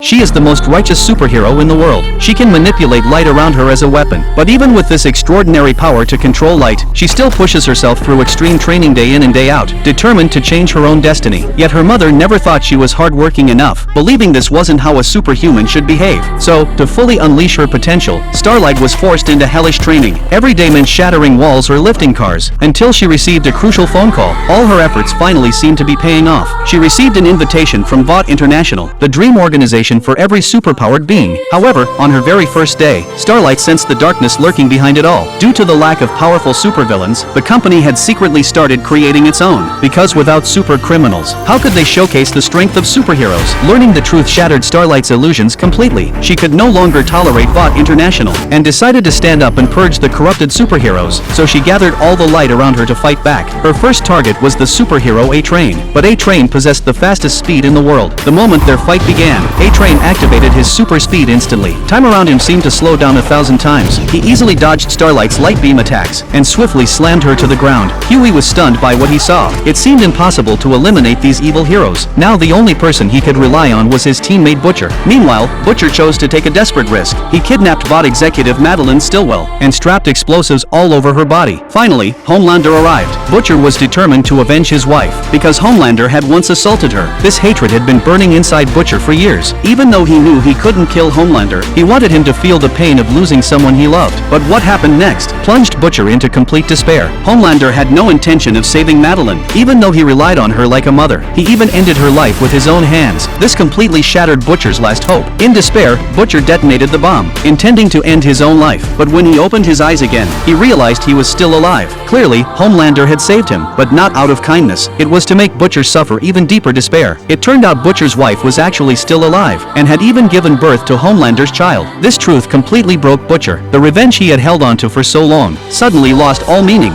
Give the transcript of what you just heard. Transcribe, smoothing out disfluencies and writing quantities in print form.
She is the most righteous superhero in the world. She can manipulate light around her as a weapon. But even with this extraordinary power to control light, she still pushes herself through extreme training day in and day out, determined to change her own destiny. Yet her mother never thought she was hardworking enough, believing this wasn't how a superhuman should behave. So, to fully unleash her potential, Starlight was forced into hellish training. Every day meant shattering walls or lifting cars, until she received a crucial phone call. All her efforts finally seemed to be paying off. She received an invitation from Vought International, the dream organization for every superpowered being. However, on her very first day, Starlight sensed the darkness lurking behind it all. Due to the lack of powerful supervillains, the company had secretly started creating its own. Because without super criminals, how could they showcase the strength of superheroes? Learning the truth shattered Starlight's illusions completely. She could no longer tolerate Vought International, and decided to stand up and purge the corrupted superheroes, so she gathered all the light around her to fight back. Her first target was the superhero A-Train, but A-Train possessed the fastest speed in the world. The moment their fight began, A-Train activated his super speed instantly. Time around him seemed to slow down 1,000 times. He easily dodged Starlight's light beam attacks, and swiftly slammed her to the ground. Huey was stunned by what he saw. It seemed impossible to eliminate these evil heroes. Now the only person he could rely on was his teammate Butcher. Meanwhile, Butcher chose to take a desperate risk. He kidnapped Vought executive Madeline Stillwell, and strapped explosives all over her body. Finally, Homelander arrived. Butcher was determined to avenge his wife, because Homelander had once assaulted her. This hatred had been burning inside Butcher for years. Even though he knew he couldn't kill Homelander, he wanted him to feel the pain of losing someone he loved. But what happened next plunged Butcher into complete despair. Homelander had no intention of saving Madeline, even though he relied on her like a mother. He even ended her life with his own hands. This completely shattered Butcher's last hope. In despair, Butcher detonated the bomb, intending to end his own life. But when he opened his eyes again, he realized he was still alive. Clearly, Homelander had saved him, but not out of kindness. It was to make Butcher suffer even deeper despair. It turned out Butcher's wife was actually still alive, and had even given birth to Homelander's child. This truth completely broke Butcher. The revenge he had held onto for so long suddenly lost all meaning.